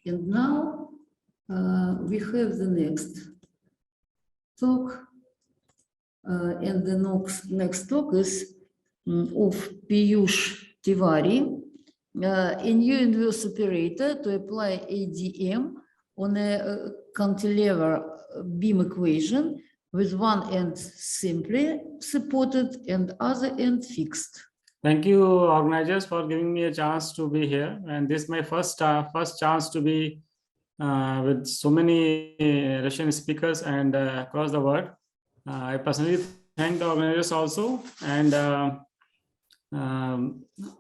And now we have the next talk. And the next talk is of Peeyush Tewari, a new inverse operator to apply ADM on a cantilever beam equation with one end simply supported and other end fixed. Thank you, organizers, for giving me a chance to be here. And this is my first chance to be with so many Russian speakers and across the world. I personally thank the organizers also, and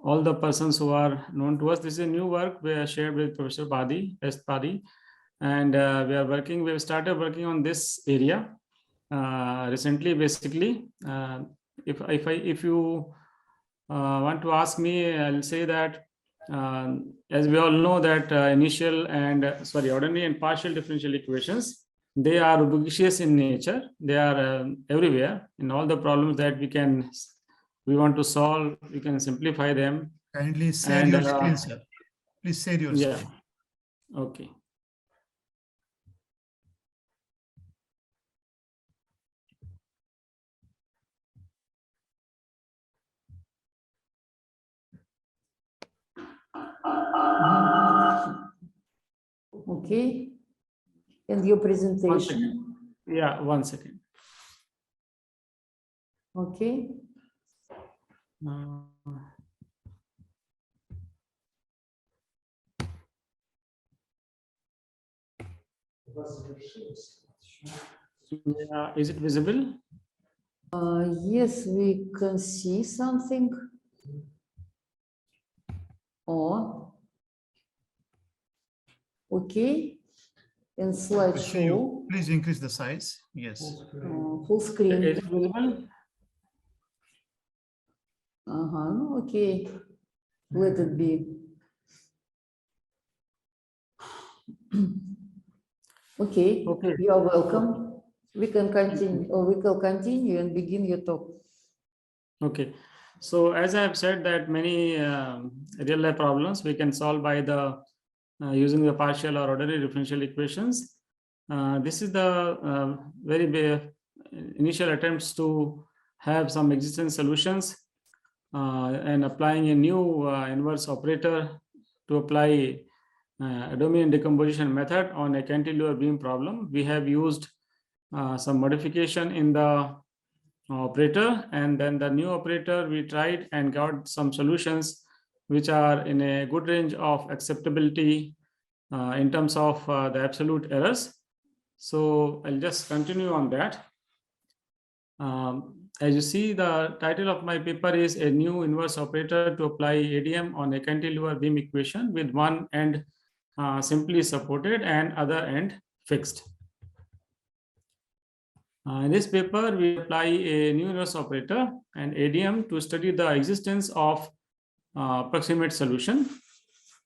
all the persons who are known to us. This is a new work we have shared with Professor Padi, and we have started working on this area recently. Basically, if you want to ask me, I'll say that as we all know that initial and ordinary and partial differential equations, they are ubiquitous in nature. They are everywhere in all the problems that we want to solve. We can simplify them. Kindly share your screen, sir. Please share your screen. Okay. Okay. And your presentation. One second. Okay. Is it visible? Yes, we can see something. Oh. Okay. And slideshow. Please increase the size. Yes. Full screen. Is it visible? Okay. Let it be. Okay. You are welcome. We can continue, or we can continue and begin your talk. Okay. So as I have said that many real-life problems we can solve by using the partial or ordinary differential equations. This is the very initial attempts to have some existing solutions and applying a new inverse operator to apply a domain decomposition method on a cantilever beam problem. We have used some modification in the operator, and then the new operator we tried and got some solutions which are in a good range of acceptability in terms of the absolute errors. So I'll just continue on that. As you see, the title of my paper is a new inverse operator to apply ADM on a cantilever beam equation with one end simply supported and other end fixed. In this paper, we apply a new inverse operator and ADM to study the existence of approximate solution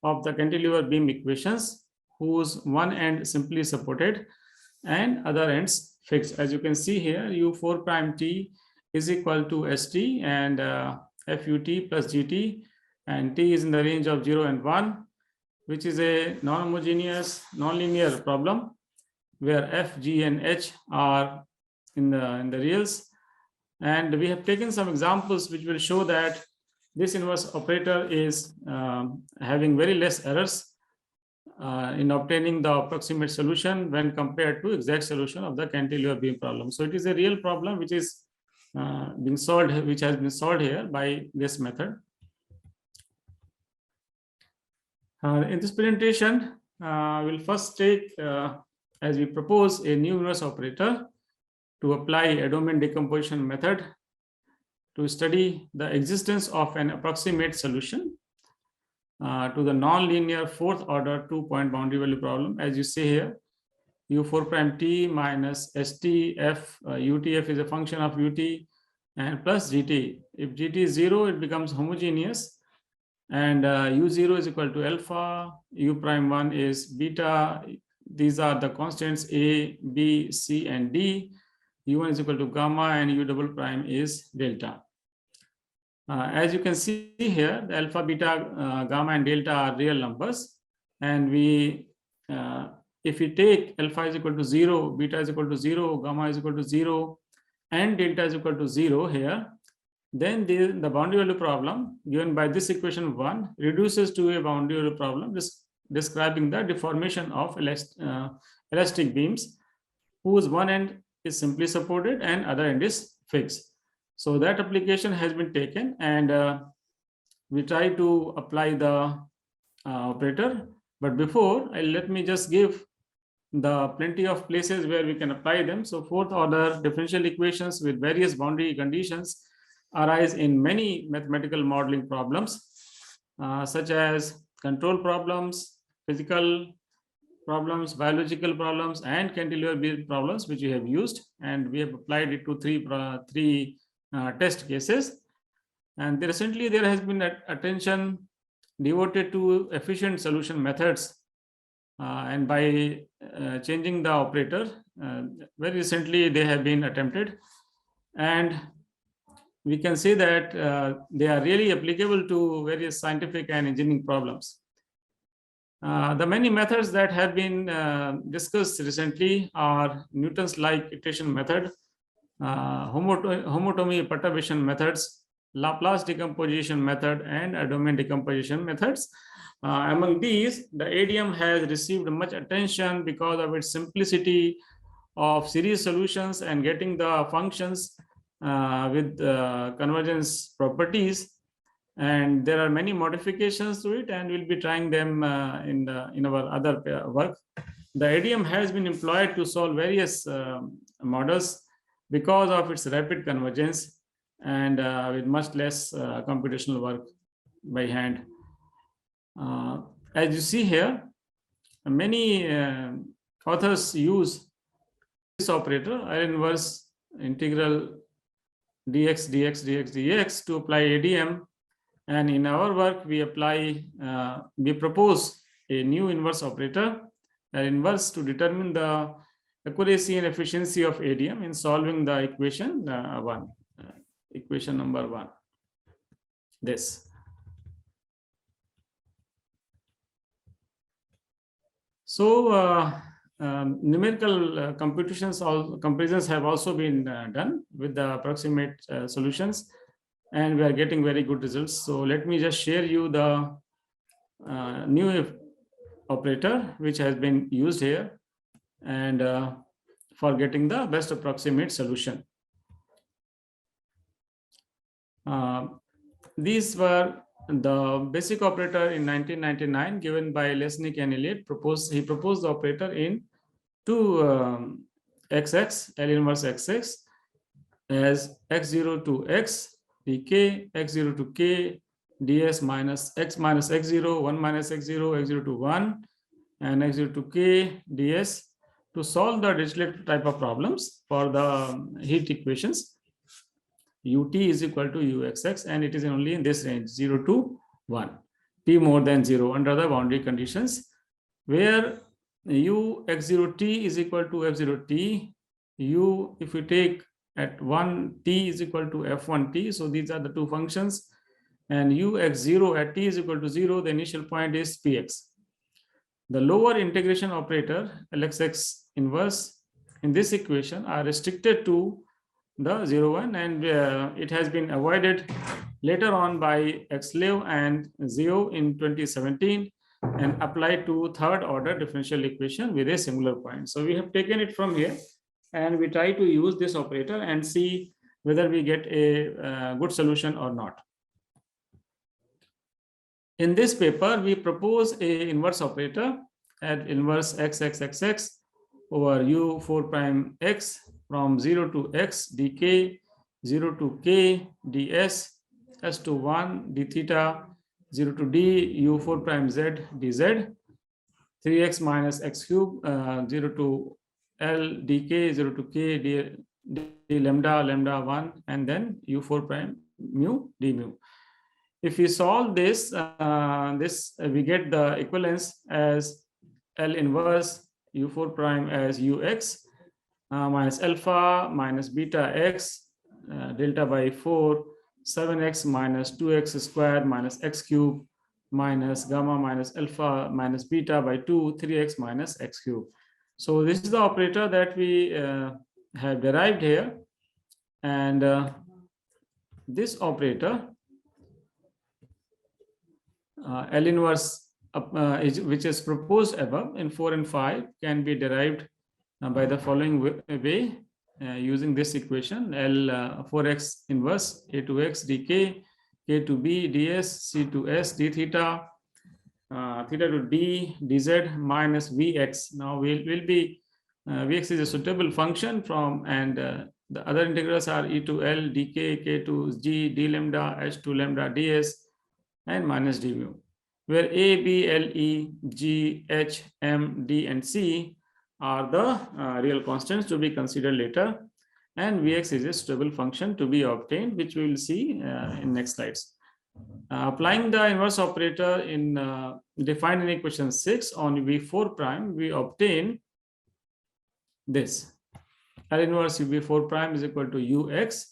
of the cantilever beam equations whose one end simply supported and other ends fixed. As you can see here, U4 prime T is equal to ST and FUT plus GT, and T is in the range of 0 and 1, which is a non-homogeneous, non-linear problem where F, G, and H are in the reals. And we have taken some examples which will show that this inverse operator is having very less errors in obtaining the approximate solution when compared to exact solution of the cantilever beam problem. So it is a real problem which is being solved, which has been solved here by this method. In this presentation, we'll first take, as we propose, a new inverse operator to apply a domain decomposition method to study the existence of an approximate solution to the nonlinear fourth order 2-point boundary value problem. As you see here, U4 prime T minus STF, UTF is a function of UT and plus GT. If GT is 0, it becomes homogeneous, and U0 is equal to alpha, U prime 1 is beta. These are the constants A, B, C, and D. U1 is equal to gamma, and U double prime is delta. As you can see here, the alpha, beta, gamma, and delta are real numbers, and we if we take alpha is equal to 0, beta is equal to 0, gamma is equal to 0, and delta is equal to 0 here, then the boundary value problem given by this equation 1 reduces to a boundary value problem describing the deformation of elastic beams whose one end is simply supported and other end is fixed. So that application has been taken, and we try to apply the operator. But before, let me just give the plenty of places where we can apply them. So fourth order differential equations with various boundary conditions arise in many mathematical modeling problems, such as control problems, physical problems, biological problems, and cantilever beam problems, which we have used, and we have applied it to three test cases. And recently there has been attention devoted to efficient solution methods, and by changing the operator, very recently they have been attempted, and we can say that they are really applicable to various scientific and engineering problems. The many methods that have been discussed recently are Newton's like iteration method, homotomy perturbation methods, Laplace decomposition method, and domain decomposition methods. Among these, the ADM has received much attention because of its simplicity of series solutions and getting the functions with convergence properties. And there are many modifications to it, and we'll be trying them in our other work. The ADM has been employed to solve various models because of its rapid convergence and with much less computational work by hand. As you see here, many authors use this operator, L inverse integral dx dx dx dx to apply ADM. And in our work, we propose a new inverse operator, an inverse, to determine the accuracy and efficiency of ADM in solving the equation equation number 1. This. So numerical comparisons have also been done with the approximate solutions, and we are getting very good results. So let me just share you the new operator which has been used here, and for getting the best approximate solution. These were the basic operator in 1999 given by Lesnick and Elliott. He proposed the operator in two XX, L inverse XX, as x0 to x dk, x0 to k ds minus x0, 1 minus x0, x0 to 1, and x0 to k ds to solve the Dirichlet type of problems for the heat equations. ut is equal to uxx, and it is only in this range 0 to 1, t more than 0 under the boundary conditions, where u x0t is equal to f0t, u, if we take at 1, t is equal to f1t, so these are the two functions, and ux0 at t is equal to 0, the initial point is px. The lower integration operator lxx inverse in this equation are restricted to the 0, 1, and it has been avoided later on by Xlev and Zio in 2017 and applied to third order differential equation with a singular point. So we have taken it from here, and we try to use this operator and see whether we get a good solution or not. In this paper, we propose a inverse operator at inverse xxxx over u4 prime x from 0 to x dk, 0 to k ds, s to 1 d theta, 0 to d u4 prime z dz, 3x minus x cube, 0 to l dk, 0 to k d lambda, lambda 1, and then u4 prime mu d mu. If we solve this, we get the equivalence as L inverse u4 prime as ux minus alpha minus beta x delta by 4, 7x minus 2x squared minus x cube minus gamma minus alpha minus beta by 2, 3x minus x cube. So this is the operator that we have derived here, and this operator L inverse which is proposed above in 4 and 5 can be derived by the following way using this equation: L 4x inverse a to x dk, k to b ds, c to s d theta, theta to d dz minus vx. Now will be vx is a suitable function from, and the other integrals are e to l dk, k to g d lambda, h to lambda ds, and minus d mu, where a, b, l, e, g, h, m, d, and c are the real constants to be considered later, and vx is a suitable function to be obtained, which we will see in next slides. Applying the inverse operator in defined in equation 6 on v4 prime, we obtain this: L inverse v4 prime is equal to ux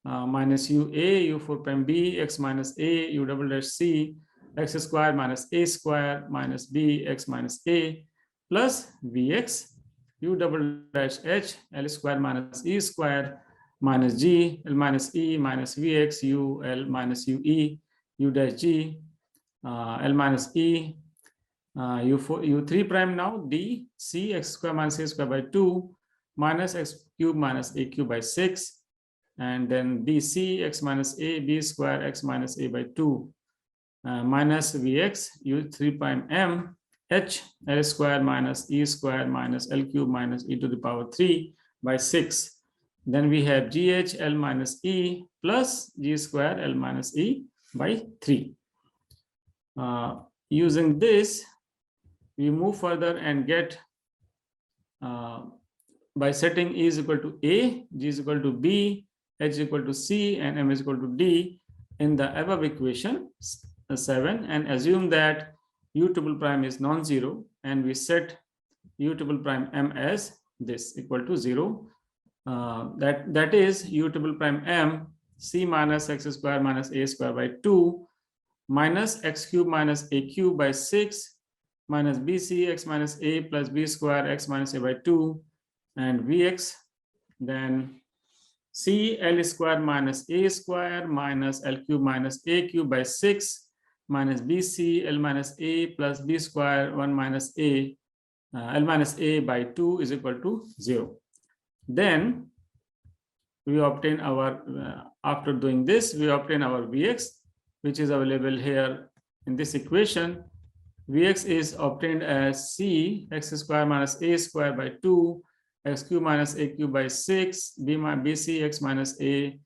minus ua u4 prime b x minus a u double dash c x square minus a square minus b x minus a plus vx u double dash h l square minus e square minus g l minus e minus vx u l minus ue u dash g l minus e u3 prime now d c x square minus a square by 2 minus x cube minus a cube by 6, and then bc x minus a b square x minus a by 2 minus vx u3 prime m h l square minus e square minus l cube minus e to the power 3 by 6. Then we have gh l minus e plus g square l minus e by 3. Using this, we move further and get by setting e is equal to a, g is equal to b, h is equal to c, and m is equal to d in the above equation 7, and assume that u double prime is non-zero, and we set u double prime m as this equal to 0. That is u double prime m c minus x square minus a square by 2 minus x cube minus a cube by 6 minus bc x minus a plus b square x minus a by 2, and vx then c l square minus a square minus l cube minus a cube by 6 minus bc l minus a plus b square 1 minus a l minus a by 2 is equal to 0. Then we obtain our after doing this, we obtain our vx, which is available here in this equation. Vx is obtained as c x square minus a square by 2 x cube minus a cube by 6 bc x minus a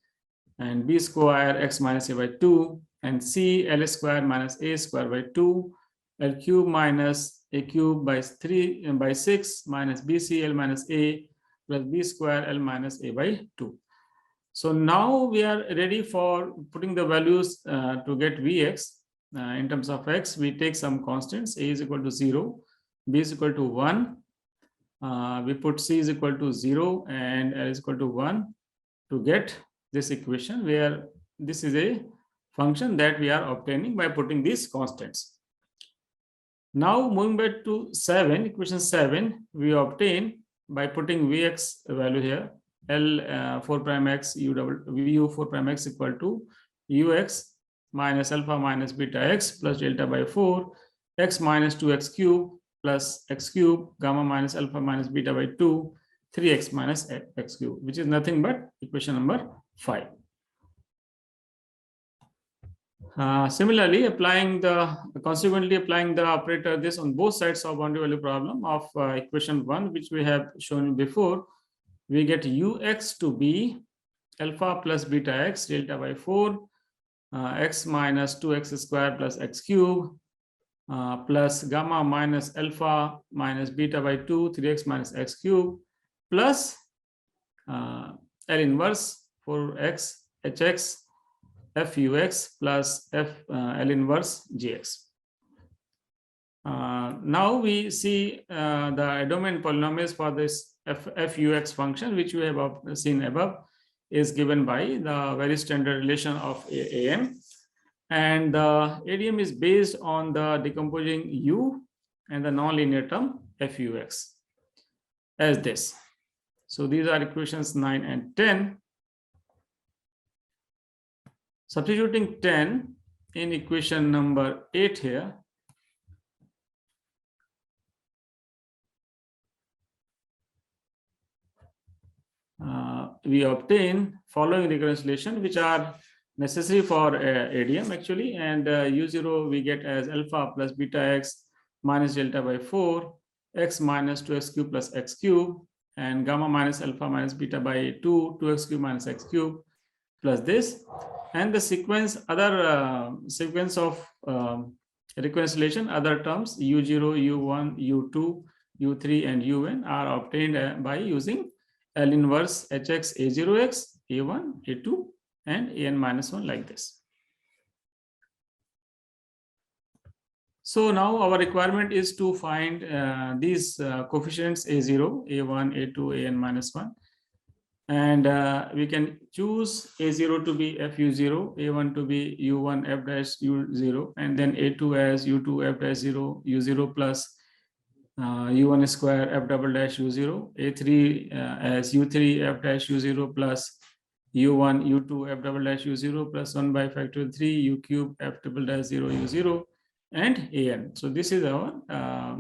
and b square x minus a by 2, and c l square minus a square by 2 l cube minus a cube by 3 by 6 minus bc l minus a plus b square l minus a by 2. So now we are ready for putting the values to get vx. In terms of x, we take some constants. A is equal to 0, b is equal to 1. We put c is equal to 0 and l is equal to 1 to get this equation, where this is a function that we are obtaining by putting these constants. Now moving back to 7, equation 7, we obtain by putting vx value here, L 4 prime x u 4 prime x equal to ux minus alpha minus beta x plus delta by 4 x minus 2x cube plus x cube gamma minus alpha minus beta by 2 3x minus x cube, which is nothing but equation number 5. Similarly, consequently applying the operator this on both sides of boundary value problem of equation 1, which we have shown before, we get ux to be alpha plus beta x delta by 4 x minus 2x square plus x cube plus gamma minus alpha minus beta by 2 3x minus x cube plus L inverse 4x hx fux plus L inverse gx. Now we see the domain polynomials for this fux function, which we have seen above, is given by the very standard relation of am, And the ADM is based on the decomposing U and the nonlinear term FUX as this. So these are equations 9 and 10. Substituting 10 in equation number 8 here, we obtain following reconciliation, which are necessary for ADM actually. And U0 we get as alpha plus beta x minus delta by 4, x minus 2x cube plus x cube, and gamma minus alpha minus beta by 2, 2x cube minus x cube plus this. And the sequence, other sequence of reconciliation, other terms U0, U1, U2, U3, and UN are obtained by using L inverse Hx A0x, A1, A2, and An minus 1 like this. So now our requirement is to find these coefficients A0, A1, A2, An minus 1. And we can choose A0 to be FU0, A1 to be U1 F dash U0, and then A2 as U2 F dash 0, U0 plus U1 square F double dash U0, A3 as U3 F dash U0 plus U1 U2 F double dash U0 plus 1 by factorial 3 U cube F double dash 0 U0, and An. So this is our,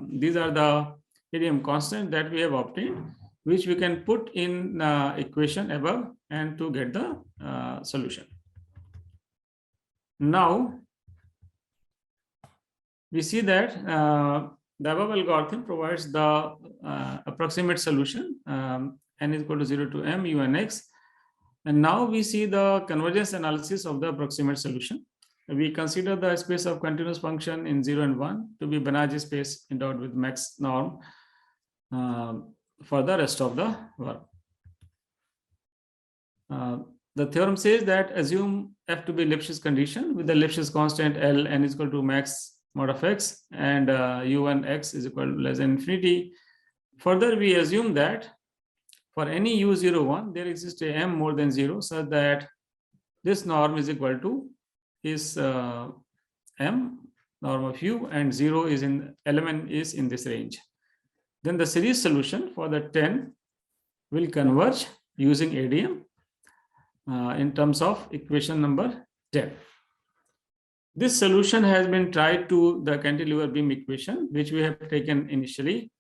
these are the ADM constant that we have obtained, which we can put in equation above and to get the solution. Now, we see that the above algorithm provides the approximate solution, n is equal to 0 to m u n x. And now we see the convergence analysis of the approximate solution. We consider the space of continuous function in 0 and 1 to be Banach space endowed with max norm for the rest of the work. The theorem says that assume F to be Lipschitz condition with the Lipschitz constant L n is equal to max mod of x and u1 x is equal to less than infinity. Further, we assume that for any u01 there exists a m more than 0 such that this norm is equal to is m norm of u and 0 is in element is in this range. Then the series solution for the 10 will converge using ADM in terms of equation number 10. This solution has been tried to the cantilever beam equation, which we have taken initially.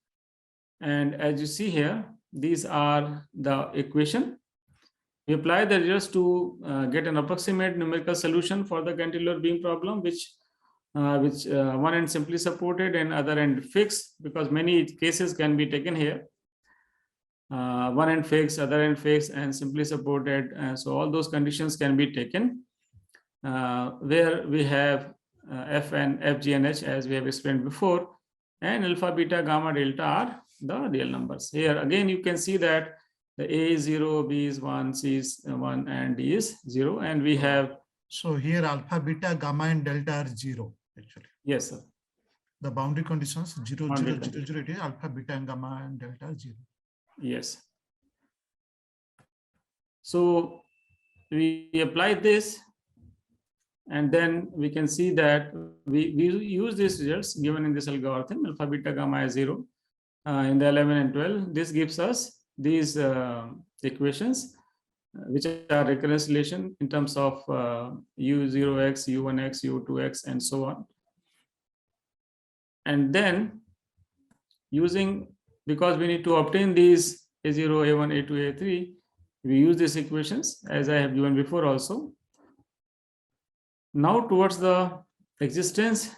And as you see here, these are the equation. We apply the results to get an approximate numerical solution for the cantilever beam problem, which one end simply supported and other end fixed, because many cases can be taken here. One end fixed, other end fixed, and simply supported. So all those conditions can be taken. Where we have F and F, G, and H as we have explained before, and alpha, beta, gamma, delta are the real numbers. Here again you can see that the A is 0, B is 1, C is 1, and D is 0, and we have. So here alpha, beta, gamma, and delta are 0 actually. Yes, sir. The boundary conditions 0, 0, 0, 0, it is alpha, beta, and gamma, and delta are 0. Yes. So we apply this. And then we can see that we use these results given in this algorithm, alpha, beta, gamma is 0 in the 11 and 12. This gives us these equations, which are reconciliation in terms of U0x, U1x, U2x, and so on. And then using, because we need to obtain these A0, A1, A2, A3, we use these equations as I have given before also. Now towards the existence,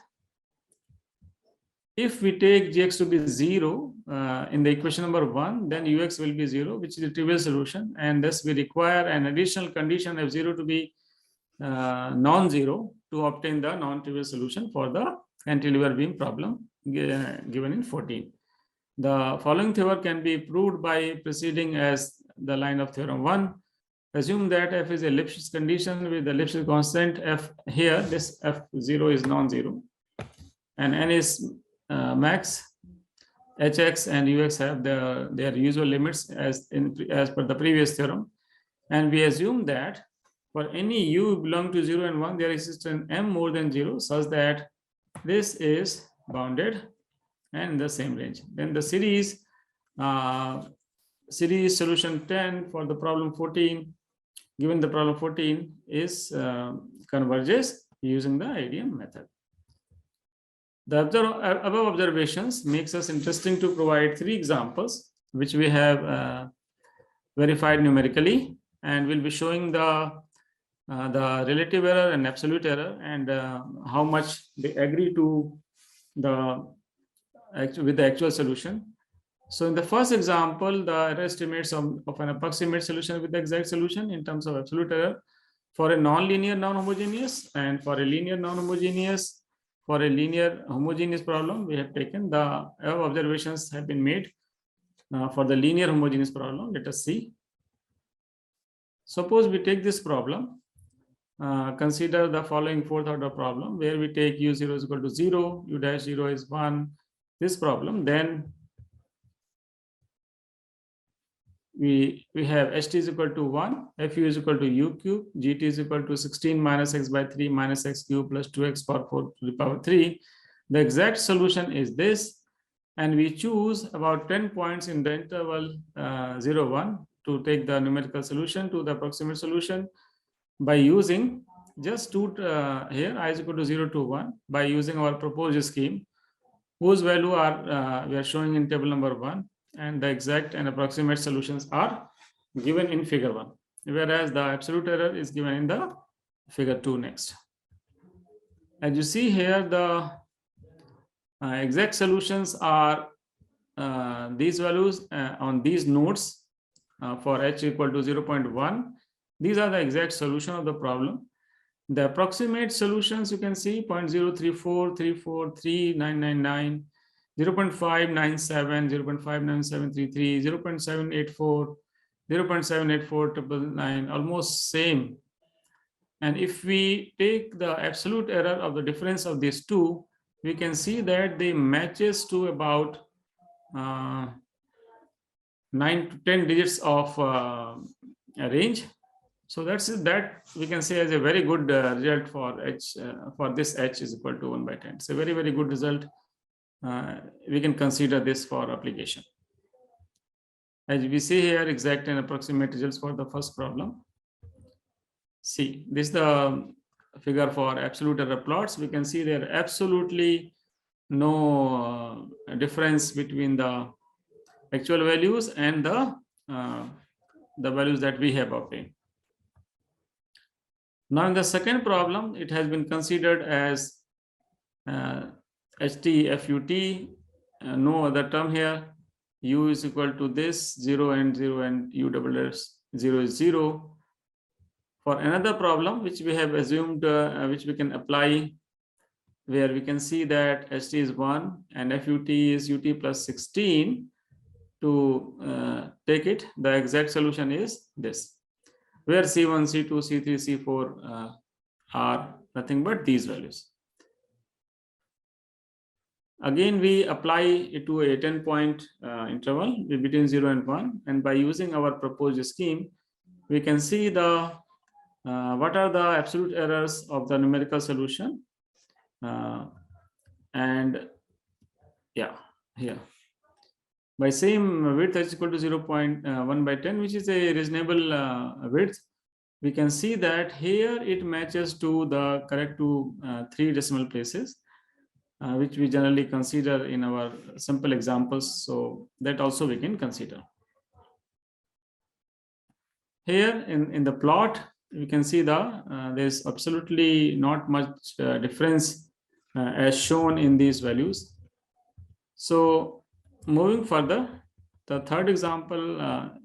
if we take Gx to be 0 in the equation number 1, then Ux will be 0, which is the trivial solution, and thus we require an additional condition of 0 to be non-zero to obtain the non-trivial solution for the cantilever beam problem given in 14. The following theorem can be proved by proceeding as the line of theorem 1. Assume that F is a Lipschitz condition with the Lipschitz constant F here. This F0 is non-zero, and N is max. Hx and Ux have their usual limits as per the previous theorem, and we assume that for any u belong to 0 and 1, there exists an m more than 0 such that this is bounded and in the same range. Then the series solution 10 for the problem 14, given the problem 14 is converges using the ADM method. The above observations makes us interesting to provide 3 examples which we have verified numerically, and we'll be showing the relative error and absolute error, and how much they agree to with the actual solution. So in the first example, the error estimates of an approximate solution with the exact solution in terms of absolute error for a non-linear non-homogeneous, and for a linear non-homogeneous. For a linear homogeneous problem, we have taken the above observations have been made for the linear homogeneous problem. Let us see. Suppose we take this problem. Consider the following 4th order problem where we take u0 is equal to 0, u dash 0 is 1. This problem, then we have ht is equal to 1, fu is equal to u cube, gt is equal to 16 minus x by 3 minus x cube plus 2x power 4 to the power 3. The exact solution is this, and we choose about 10 points in the interval 0, 1 to take the numerical solution to the approximate solution by using just here I is equal to 0 to 1 by using our proposed scheme, whose value are we are showing in table number 1, and the exact and approximate solutions are given in figure 1, whereas the absolute error is given in the figure 2 next. As you see here, the exact solutions are these values on these nodes for h equal to 0.1. These are the exact solution of the problem. The approximate solutions you can see 0.034, 34, 3999, 0.597, 0.59733, 0.784, 0.78499, almost same. And if we take the absolute error of the difference of these two, we can see that they matches to about 9 to 10 digits of range. So that we can say as a very good result for h for this h is equal to 1 by 10. It's a very, very good result. We can consider this for application. As we see here, exact and approximate results for the first problem. See, this is the figure for absolute error plots. We can see there absolutely no difference between the actual values and the values that we have obtained. Now in the second problem, it has been considered as HT, FUT, no other term here. U is equal to this 0 and 0 and U double S 0 is 0. For another problem which we have assumed, which we can apply, where we can see that HT is 1 and FUT is UT plus 16. To take it, the exact solution is this, where C1, C2, C3, C4 are nothing but these values. Again, we apply it to a 10-point interval between 0 and 1, and by using our proposed scheme, we can see the what are the absolute errors of the numerical solution, and yeah, here by same width is equal to 0.1 by 10, which is a reasonable width. We can see that here it matches to the correct to 3 decimal places, which we generally consider in our simple examples. So that also we can consider. Here in the plot, we can see there's absolutely not much difference as shown in these values. So moving further, the third example,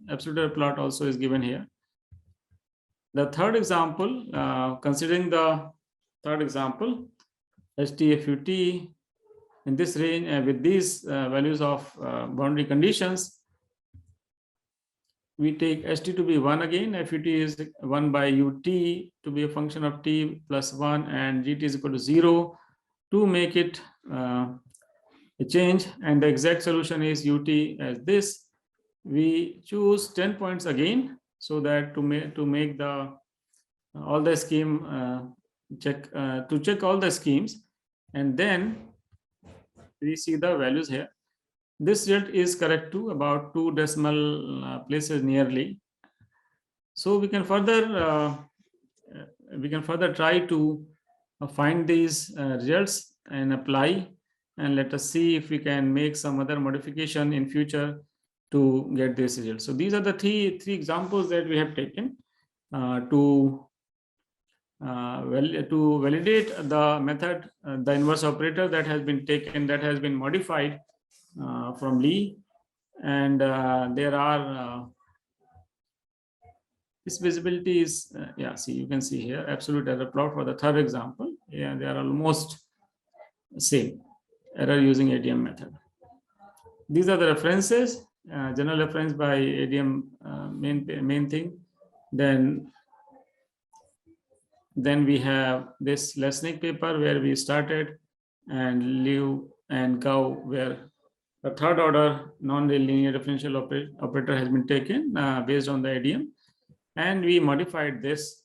absolute error plot also is given here. The third example, considering the third example, HTFUT in this range with these values of boundary conditions, we take HT to be 1 again, FUT is 1 by UT to be a function of T plus 1, and GT is equal to 0 to make it a change, and the exact solution is UT as this. We choose 10 points again, so that to make the all the scheme check to check all the schemes, and then we see the values here. This result is correct to about 2 decimal places nearly. So we can further try to find these results and apply, and let us see if we can make some other modification in future to get this result. So these are the three examples that we have taken to validate the method, the inverse operator that has been taken, that has been modified from Lee, and there are this visibility is yeah, see, you can see here absolute error plot for the third example. Yeah, they are almost same error using ADM method. These are the references, general reference by ADM main thing. Then we have this Lesnick paper where we started, and Liu and Gao where the third order non-linear differential operator has been taken based on the ADM, and we modified this.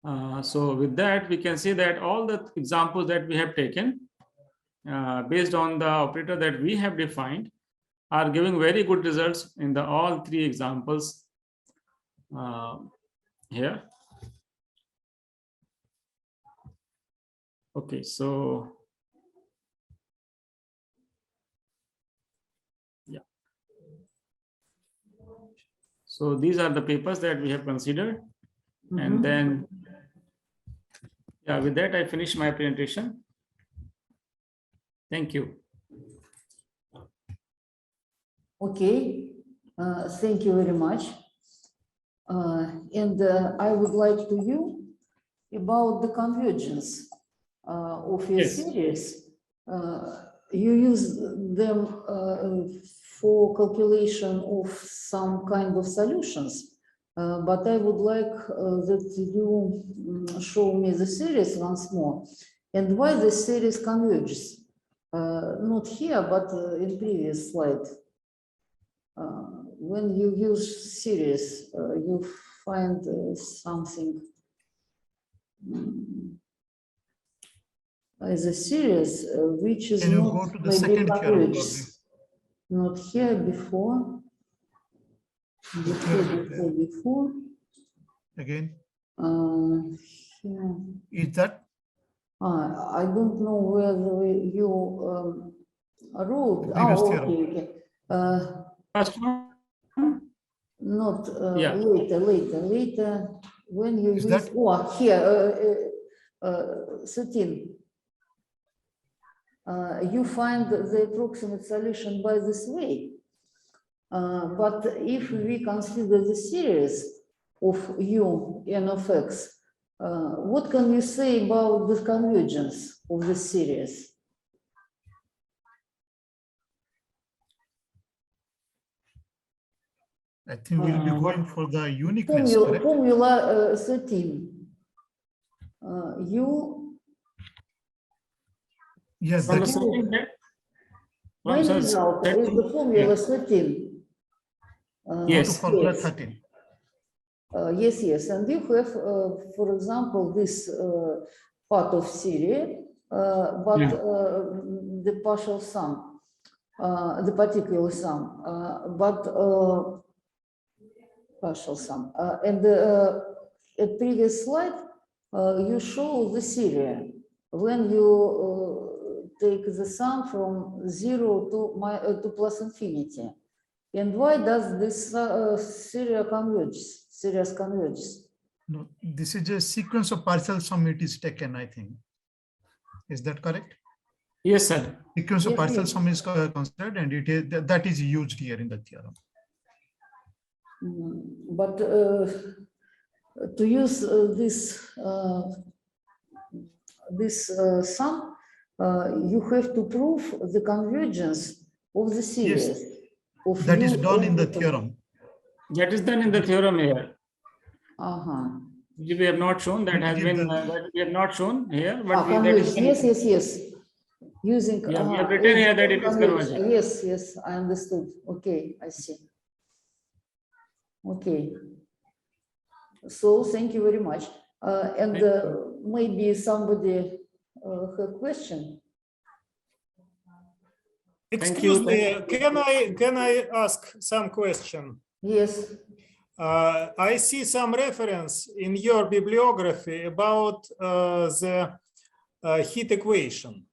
So with that, we can see that all the examples that we have taken based on the operator that we have defined are giving very good results in the all 3 examples here. Okay, so yeah. So these are the papers that we have considered. And then, yeah, with that, I finish my presentation. Thank you. Okay, thank you very much. And I would like to you about the convergence of your series. You use them for calculation of some kind of solutions, but I would like that you show me the series once more and why the series converges. Not here, but in previous slide. When you use series, you find something as a series which is not maybe converges. Not here, before. Before. Again. Here. Is that? I don't know whether you wrote. Okay. First one? Not Yeah. later. When you is use that? Here 13. You find the approximate solution by this way. But if we consider the series of U n of x, what can you say about the convergence of the series? I think we'll be going for the uniqueness. Formula 13. Yes, From that's the my result is the formula 13. Yes. Formula 13. Yes. And you have, for example, this part of series, but the partial sum, the particular sum, but partial sum. And at previous slide, you show the series when you take the sum from 0 to plus infinity. And why does this series converges? No, this is a sequence of partial sum it is taken, I think. Is that correct? Yes, sir. Sequence of partial sum is considered, and it is that is used here in the theorem. But to use this sum, you have to prove the convergence of the series. Yes. That is done in the theorem. That is done in the theorem here. We have not shown that has been that we have not shown here, but yes. Using we have written here that it is convergent. Yes, I understood. Okay, I see. Okay. So thank you very much. And maybe somebody have question. Excuse me, can I ask some question? Yes. I see some reference in your bibliography about the heat equation.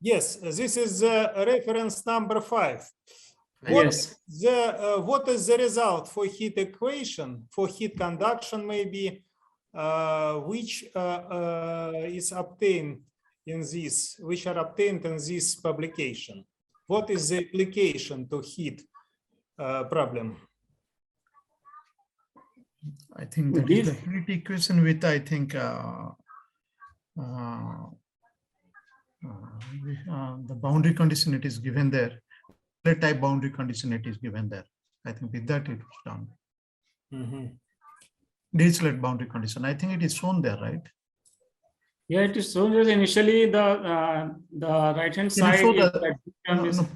Yes, this is reference number 5. What is the result for heat equation, for heat conduction maybe, which is obtained in this, which are obtained in this publication? What is the application to heat problem? I think that is the heat equation with, I think, the boundary condition it is given there. The type boundary condition it is given there. I think with that it was done. Dirichlet boundary condition. I think it is shown there, right? Yeah, it is shown that initially the right hand side.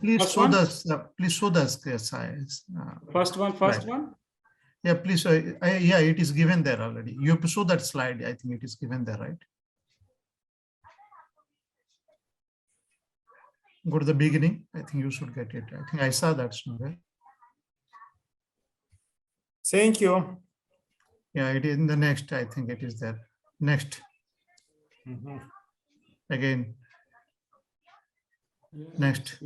Please show the size. First one. Yeah, please. Yeah, it is given there already. You have to show that slide. I think it is given there, right? Go to the beginning. I think you should get it. I think I saw that somewhere. Thank you. Yeah, it is in the next. I think it is there. Next. Again. Next.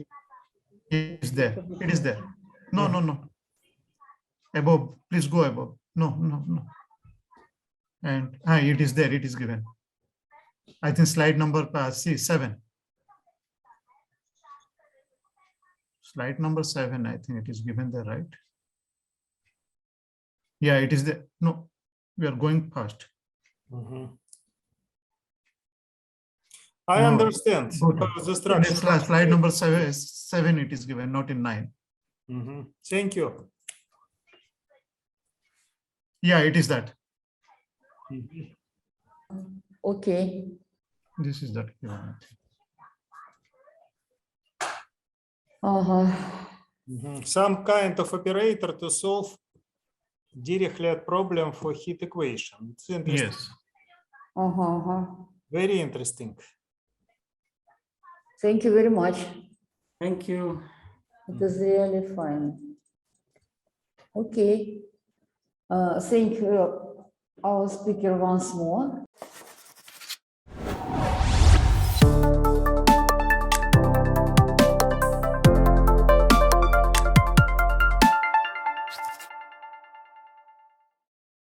It is there. It is there. No. Above. Please go above. No. And it is there. It is given. I think slide number 7. Slide number 7, I think it is given there, right? Yeah, it is there. No, we are going fast. I understand. Slide number 7, it is given, not in 9. Thank you. Yeah, it is that. Okay. This is that given, I think. Some kind of operator to solve Dirichlet problem for heat equation. It's interesting. Yes. Very interesting. Thank you very much. Thank you. It is really fine. Okay. Thank you, our speaker once more.